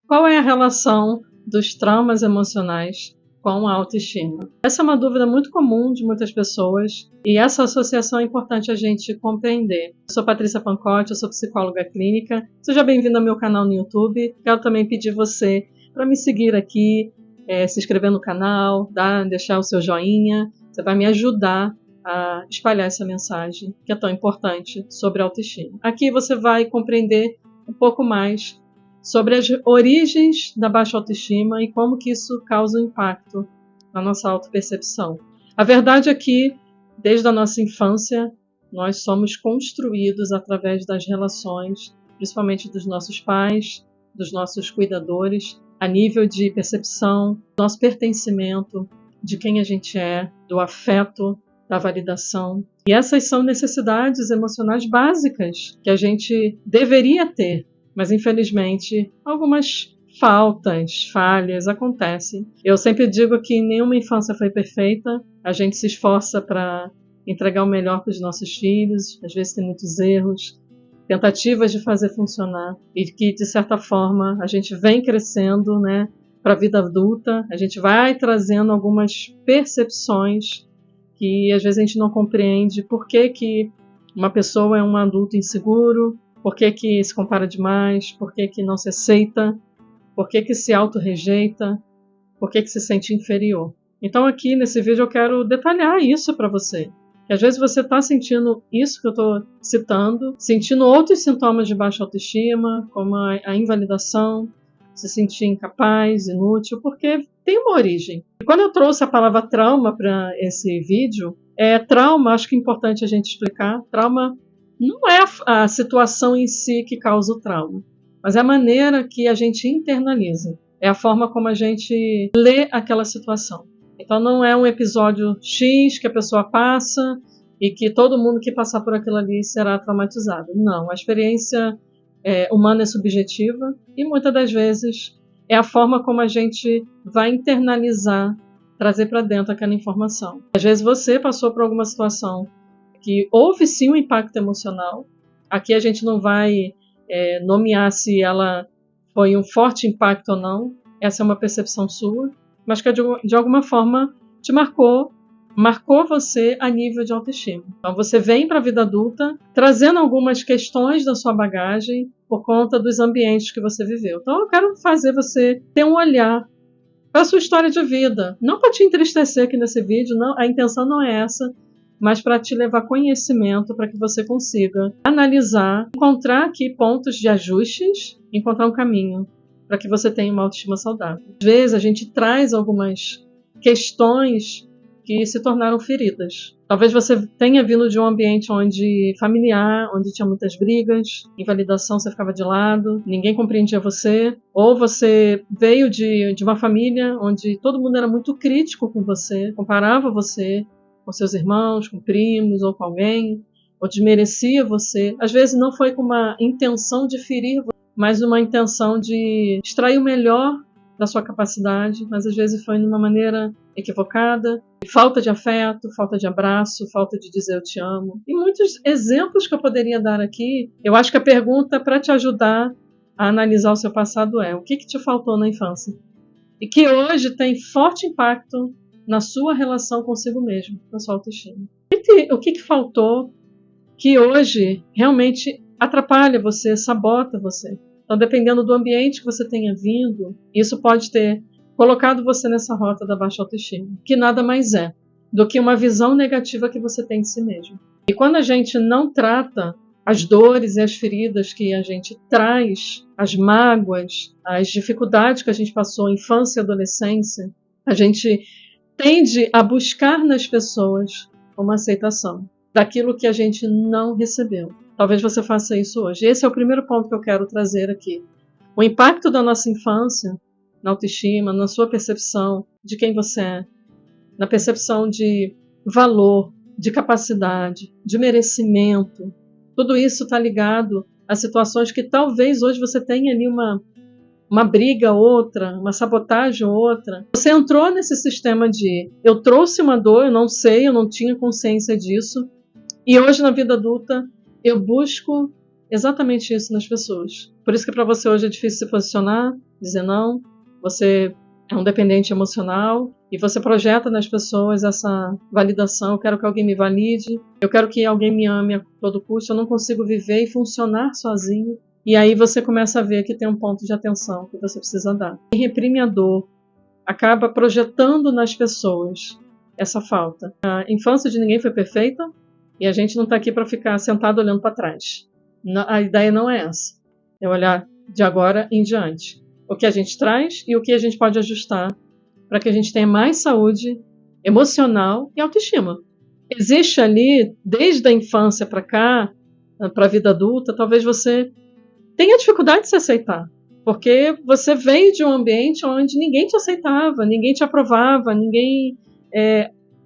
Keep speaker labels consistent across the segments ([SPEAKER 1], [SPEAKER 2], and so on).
[SPEAKER 1] Qual é a relação dos traumas emocionais com a autoestima? Essa é uma dúvida muito comum de muitas pessoas e essa associação é importante a gente compreender. Eu sou Patrícia Pancotti, eu sou psicóloga clínica. Seja bem-vindo ao meu canal no YouTube. Quero também pedir você para me seguir aqui, se inscrever no canal, deixar o seu joinha. Você vai me ajudar a espalhar essa mensagem que é tão importante sobre a autoestima. Aqui você vai compreender um pouco mais sobre as origens da baixa autoestima e como que isso causa um impacto na nossa autopercepção. A verdade é que, desde a nossa infância, nós somos construídos através das relações, principalmente dos nossos pais, dos nossos cuidadores, a nível de percepção, do nosso pertencimento, de quem a gente é, do afeto, da validação. E essas são necessidades emocionais básicas que a gente deveria ter, mas infelizmente algumas falhas acontecem. Eu sempre digo que nenhuma infância foi perfeita, a gente se esforça para entregar o melhor para os nossos filhos, às vezes tem muitos erros, tentativas de fazer funcionar, e que de certa forma a gente vem crescendo, para a vida adulta, a gente vai trazendo algumas percepções que às vezes a gente não compreende por que uma pessoa é um adulto inseguro, por que se compara demais, por que não se aceita, por que se auto-rejeita, por que se sente inferior. Então aqui nesse vídeo eu quero detalhar isso para você. Que às vezes você está sentindo isso que eu estou citando, sentindo outros sintomas de baixa autoestima, como a invalidação, se sentir incapaz, inútil, porque tem uma origem. E quando eu trouxe a palavra trauma para esse vídeo, trauma, acho que é importante a gente explicar, trauma não é a situação em si que causa o trauma, mas é a maneira que a gente internaliza, é a forma como a gente lê aquela situação. Então não é um episódio X que a pessoa passa e que todo mundo que passar por aquilo ali será traumatizado. Não, a experiência humana é subjetiva e muitas das vezes é a forma como a gente vai internalizar, trazer para dentro aquela informação. Às vezes você passou por alguma situação que houve sim um impacto emocional. Aqui a gente não vai nomear se ela foi um forte impacto ou não, essa é uma percepção sua, mas que de alguma forma te marcou você a nível de autoestima. Então você vem para a vida adulta trazendo algumas questões da sua bagagem por conta dos ambientes que você viveu. Então eu quero fazer você ter um olhar para a sua história de vida. Não para te entristecer aqui nesse vídeo, não, a intenção não é essa, mas para te levar conhecimento, para que você consiga analisar, encontrar aqui pontos de ajustes, encontrar um caminho para que você tenha uma autoestima saudável. Às vezes a gente traz algumas questões que se tornaram feridas. Talvez você tenha vindo de um ambiente familiar, onde tinha muitas brigas, invalidação, você ficava de lado, ninguém compreendia você, ou você veio de uma família onde todo mundo era muito crítico com você, comparava você com seus irmãos, com primos ou com alguém, ou desmerecia você. Às vezes não foi com uma intenção de ferir você, mas uma intenção de extrair o melhor da sua capacidade, mas às vezes foi de uma maneira equivocada, falta de afeto, falta de abraço, falta de dizer eu te amo. E muitos exemplos que eu poderia dar aqui. Eu acho que a pergunta para te ajudar a analisar o seu passado é: o que te faltou na infância? E que hoje tem forte impacto na sua relação consigo mesmo, na sua autoestima. O que faltou que hoje realmente atrapalha você, sabota você? Então, dependendo do ambiente que você tenha vindo, isso pode ter colocado você nessa rota da baixa autoestima, que nada mais é do que uma visão negativa que você tem de si mesmo. E quando a gente não trata as dores e as feridas que a gente traz, as mágoas, as dificuldades que a gente passou, infância e adolescência, a gente tende a buscar nas pessoas uma aceitação daquilo que a gente não recebeu. Talvez você faça isso hoje. Esse é o primeiro ponto que eu quero trazer aqui. O impacto da nossa infância na autoestima, na sua percepção de quem você é, na percepção de valor, de capacidade, de merecimento. Tudo isso está ligado a situações que talvez hoje você tenha ali uma briga outra, uma sabotagem outra. Você entrou nesse sistema de eu trouxe uma dor, eu não sei, eu não tinha consciência disso, e hoje na vida adulta eu busco exatamente isso nas pessoas. Por isso que para você hoje é difícil se posicionar, dizer não, você é um dependente emocional e você projeta nas pessoas essa validação. Eu quero que alguém me valide, eu quero que alguém me ame a todo custo, eu não consigo viver e funcionar sozinho. E aí você começa a ver que tem um ponto de atenção que você precisa dar. Quem reprime a dor acaba projetando nas pessoas essa falta. A infância de ninguém foi perfeita e a gente não está aqui para ficar sentado olhando para trás. A ideia não é essa. É olhar de agora em diante. O que a gente traz e o que a gente pode ajustar para que a gente tenha mais saúde emocional e autoestima. Existe ali, desde a infância para cá, para a vida adulta, talvez você tenha dificuldade de se aceitar. Porque você veio de um ambiente onde ninguém te aceitava, ninguém te aprovava, ninguém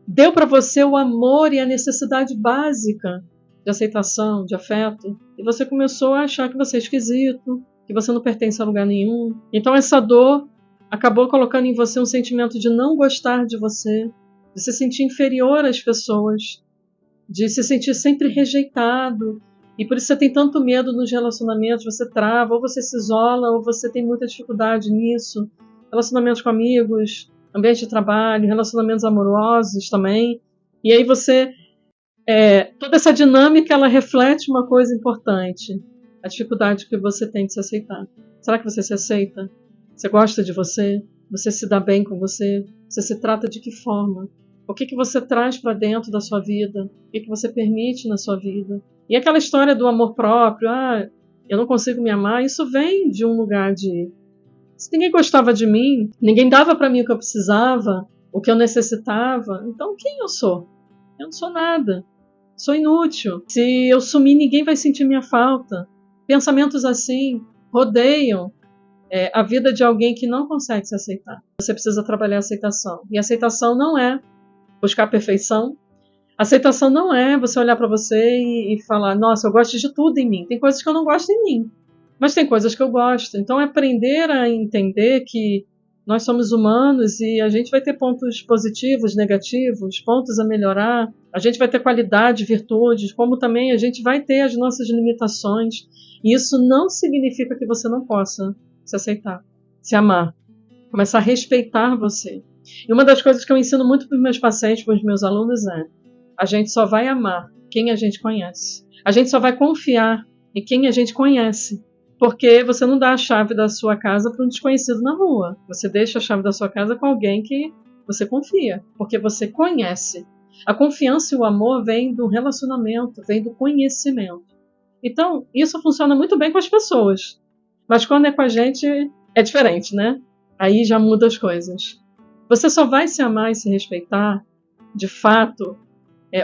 [SPEAKER 1] deu para você o amor e a necessidade básica de aceitação, de afeto. E você começou a achar que você é esquisito, que você não pertence a lugar nenhum. Então essa dor acabou colocando em você um sentimento de não gostar de você, de se sentir inferior às pessoas, de se sentir sempre rejeitado. E por isso você tem tanto medo nos relacionamentos, você trava, ou você se isola, ou você tem muita dificuldade nisso. Relacionamentos com amigos, ambiente de trabalho, relacionamentos amorosos também. E aí você... toda essa dinâmica, ela reflete uma coisa importante. A dificuldade que você tem de se aceitar. Será que você se aceita? Você gosta de você? Você se dá bem com você? Você se trata de que forma? O que você traz para dentro da sua vida? O que você permite na sua vida? E aquela história do amor próprio, eu não consigo me amar, isso vem de um lugar de... Se ninguém gostava de mim, ninguém dava para mim o que eu precisava, o que eu necessitava, então quem eu sou? Eu não sou nada. Sou inútil. Se eu sumir, ninguém vai sentir minha falta. Pensamentos assim rodeiam a vida de alguém que não consegue se aceitar. Você precisa trabalhar a aceitação. E a aceitação não é buscar a perfeição. A aceitação não é você olhar para você e falar, nossa, eu gosto de tudo em mim. Tem coisas que eu não gosto em mim, mas tem coisas que eu gosto. Então é aprender a entender que nós somos humanos e a gente vai ter pontos positivos, negativos, pontos a melhorar. A gente vai ter qualidade, virtudes, como também a gente vai ter as nossas limitações. E isso não significa que você não possa se aceitar, se amar, começar a respeitar você. E uma das coisas que eu ensino muito para os meus pacientes, para os meus alunos é: a gente só vai amar quem a gente conhece. A gente só vai confiar em quem a gente conhece. Porque você não dá a chave da sua casa para um desconhecido na rua. Você deixa a chave da sua casa com alguém que você confia, porque você conhece. A confiança e o amor vêm do relacionamento, vêm do conhecimento. Então, isso funciona muito bem com as pessoas. Mas quando é com a gente, é diferente, né? Aí já muda as coisas. Você só vai se amar e se respeitar, de fato,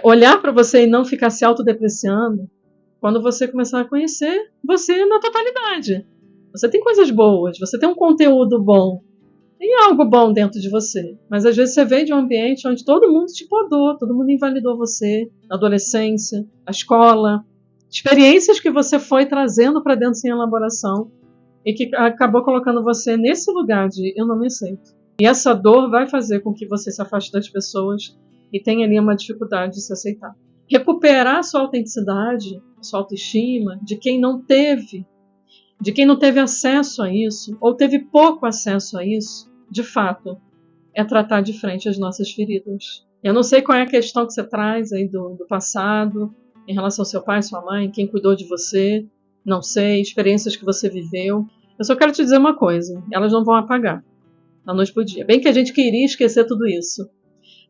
[SPEAKER 1] olhar para você e não ficar se autodepreciando, quando você começar a conhecer você na totalidade. Você tem coisas boas, você tem um conteúdo bom, tem algo bom dentro de você. Mas às vezes você veio de um ambiente onde todo mundo te podou, todo mundo invalidou você, na adolescência, na escola, experiências que você foi trazendo para dentro sem elaboração e que acabou colocando você nesse lugar de eu não me aceito. E essa dor vai fazer com que você se afaste das pessoas e tenha ali uma dificuldade de se aceitar. Recuperar a sua autenticidade, a sua autoestima, de quem não teve acesso a isso, ou teve pouco acesso a isso, de fato, é tratar de frente as nossas feridas. Eu não sei qual é a questão que você traz aí do passado, em relação ao seu pai, sua mãe, quem cuidou de você, não sei, experiências que você viveu. Eu só quero te dizer uma coisa, elas não vão apagar da noite pro dia. Bem que a gente queria esquecer tudo isso.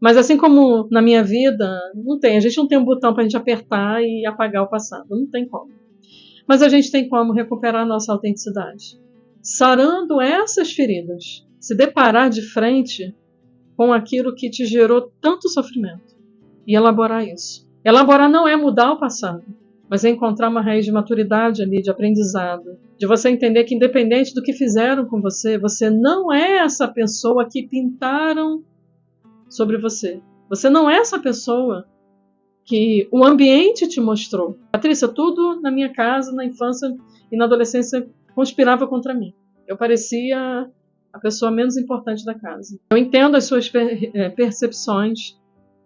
[SPEAKER 1] Mas assim como na minha vida, a gente não tem um botão para a gente apertar e apagar o passado, não tem como. Mas a gente tem como recuperar a nossa autenticidade. Sarando essas feridas, se deparar de frente com aquilo que te gerou tanto sofrimento e elaborar isso. Elaborar não é mudar o passado, mas é encontrar uma raiz de maturidade ali, de aprendizado, de você entender que independente do que fizeram com você, você não é essa pessoa que pintaram sobre você. Você não é essa pessoa que o ambiente te mostrou. Patrícia, tudo na minha casa, na infância e na adolescência conspirava contra mim. Eu parecia a pessoa menos importante da casa. Eu entendo as suas percepções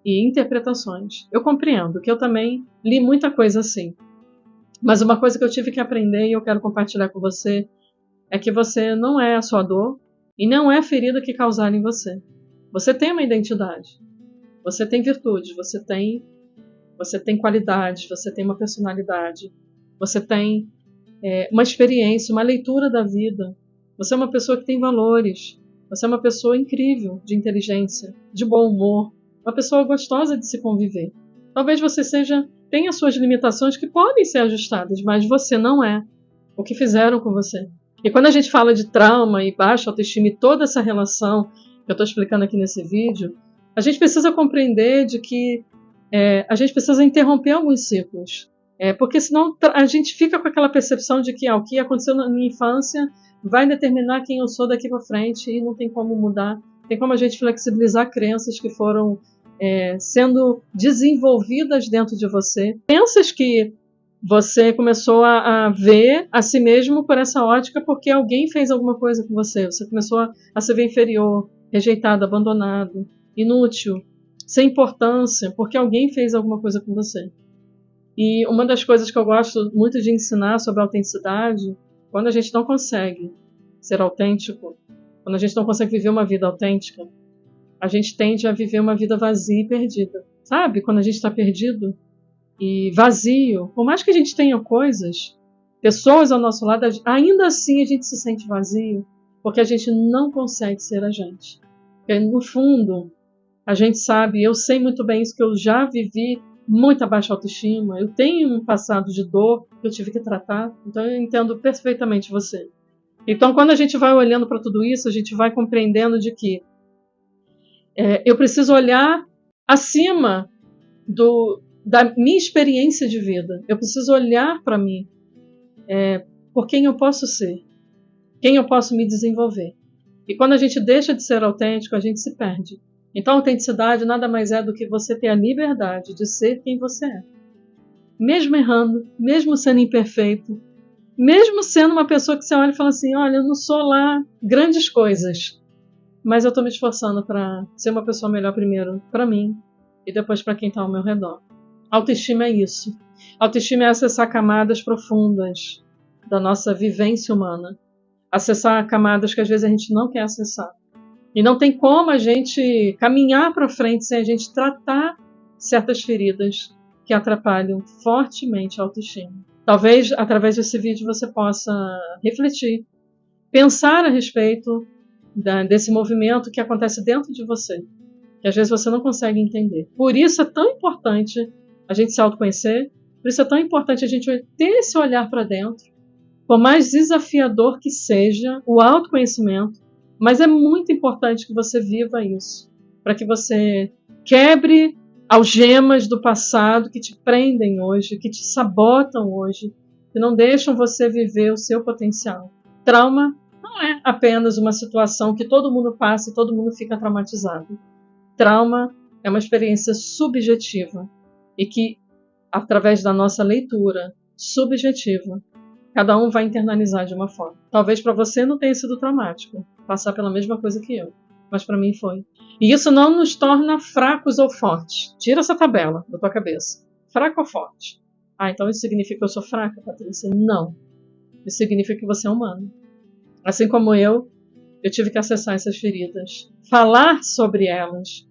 [SPEAKER 1] e interpretações. Eu compreendo que eu também li muita coisa assim. Mas uma coisa que eu tive que aprender e eu quero compartilhar com você é que você não é a sua dor e não é a ferida que causaram em você. Você tem uma identidade, você tem virtudes, você tem qualidades, você tem uma personalidade, você tem uma experiência, uma leitura da vida. Você é uma pessoa que tem valores, você é uma pessoa incrível de inteligência, de bom humor, uma pessoa gostosa de se conviver. Talvez você tenha suas limitações que podem ser ajustadas, mas você não é o que fizeram com você. E quando a gente fala de trauma e baixa autoestima e toda essa relação que eu estou explicando aqui nesse vídeo, a gente precisa compreender de que a gente precisa interromper alguns ciclos. Porque senão a gente fica com aquela percepção de que o que aconteceu na minha infância vai determinar quem eu sou daqui para frente e não tem como mudar. Tem como a gente flexibilizar crenças que foram sendo desenvolvidas dentro de você. Crenças que você começou a ver a si mesmo por essa ótica porque alguém fez alguma coisa com você. Você começou a se ver inferior, rejeitado, abandonado, inútil, sem importância, porque alguém fez alguma coisa com você. E uma das coisas que eu gosto muito de ensinar sobre a autenticidade, quando a gente não consegue ser autêntico, quando a gente não consegue viver uma vida autêntica, a gente tende a viver uma vida vazia e perdida. Sabe? Quando a gente está perdido e vazio, por mais que a gente tenha coisas, pessoas ao nosso lado, ainda assim a gente se sente vazio, porque a gente não consegue ser a gente. Porque, no fundo, a gente sabe, eu sei muito bem isso, que eu já vivi muita baixa autoestima, eu tenho um passado de dor que eu tive que tratar, então eu entendo perfeitamente você. Então, quando a gente vai olhando para tudo isso, a gente vai compreendendo de que eu preciso olhar acima da minha experiência de vida. Eu preciso olhar para mim por quem eu posso ser, quem eu posso me desenvolver. E quando a gente deixa de ser autêntico, a gente se perde. Então, a autenticidade nada mais é do que você ter a liberdade de ser quem você é. Mesmo errando, mesmo sendo imperfeito, mesmo sendo uma pessoa que você olha e fala assim, olha, eu não sou lá grandes coisas, mas eu estou me esforçando para ser uma pessoa melhor primeiro para mim e depois para quem está ao meu redor. Autoestima é isso. Autoestima é acessar camadas profundas da nossa vivência humana. Acessar camadas que às vezes a gente não quer acessar. E não tem como a gente caminhar para frente sem a gente tratar certas feridas que atrapalham fortemente a autoestima. Talvez, através desse vídeo, você possa refletir, pensar a respeito desse movimento que acontece dentro de você, que às vezes você não consegue entender. Por isso é tão importante a gente se autoconhecer, por isso é tão importante a gente ter esse olhar para dentro, por mais desafiador que seja o autoconhecimento, mas é muito importante que você viva isso, para que você quebre algemas do passado que te prendem hoje, que te sabotam hoje, que não deixam você viver o seu potencial. Trauma não é apenas uma situação que todo mundo passa e todo mundo fica traumatizado. Trauma é uma experiência subjetiva e que, através da nossa leitura subjetiva, cada um vai internalizar de uma forma. Talvez para você não tenha sido traumático, passar pela mesma coisa que eu, mas para mim foi. E isso não nos torna fracos ou fortes. Tira essa tabela da tua cabeça. Fraco ou forte? Então isso significa que eu sou fraca, Patrícia? Não. Isso significa que você é humano. Assim como eu tive que acessar essas feridas, falar sobre elas,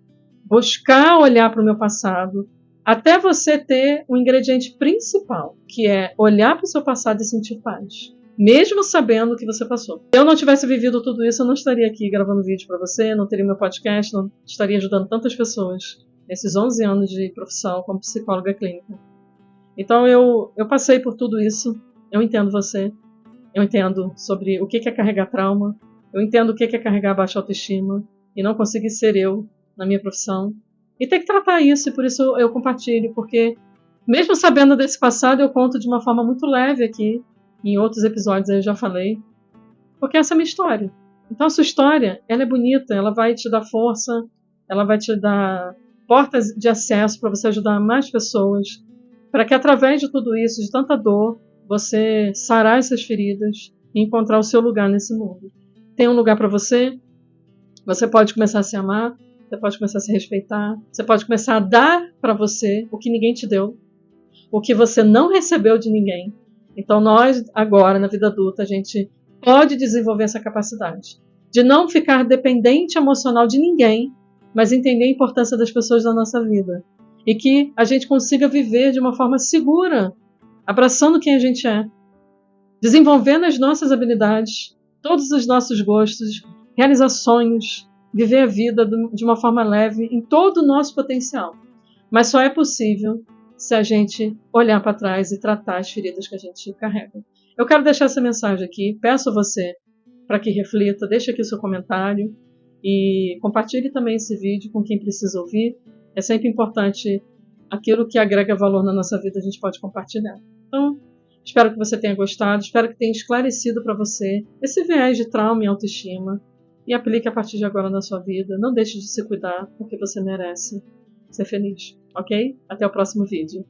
[SPEAKER 1] buscar olhar para o meu passado, até você ter o ingrediente principal, que é olhar para o seu passado e sentir paz, mesmo sabendo o que você passou. Se eu não tivesse vivido tudo isso, eu não estaria aqui gravando vídeo para você, não teria meu podcast, não estaria ajudando tantas pessoas nesses 11 anos de profissão como psicóloga clínica. Então eu passei por tudo isso, eu entendo você, eu entendo sobre o que é carregar trauma, eu entendo o que é carregar baixa autoestima e não conseguir ser eu na minha profissão. E tem que tratar isso, e por isso eu compartilho, porque mesmo sabendo desse passado, eu conto de uma forma muito leve aqui, em outros episódios eu já falei, porque essa é a minha história. Então a sua história, ela é bonita, ela vai te dar força, ela vai te dar portas de acesso para você ajudar mais pessoas, para que através de tudo isso, de tanta dor, você sarar essas feridas e encontrar o seu lugar nesse mundo. Tem um lugar para você, você pode começar a se amar, você pode começar a se respeitar, você pode começar a dar para você o que ninguém te deu, o que você não recebeu de ninguém, Então nós, agora, na vida adulta, a gente pode desenvolver essa capacidade de não ficar dependente emocional de ninguém, mas entender a importância das pessoas na nossa vida. E que a gente consiga viver de uma forma segura, abraçando quem a gente é, desenvolvendo as nossas habilidades, todos os nossos gostos, realizar sonhos, viver a vida de uma forma leve em todo o nosso potencial. Mas só é possível se a gente olhar para trás e tratar as feridas que a gente carrega. Eu quero deixar essa mensagem aqui, peço a você para que reflita, deixe aqui o seu comentário e compartilhe também esse vídeo com quem precisa ouvir. É sempre importante aquilo que agrega valor na nossa vida, a gente pode compartilhar. Então, espero que você tenha gostado, espero que tenha esclarecido para você esse viés de trauma e autoestima e aplique a partir de agora na sua vida. Não deixe de se cuidar, porque você merece ser feliz, ok? Até o próximo vídeo.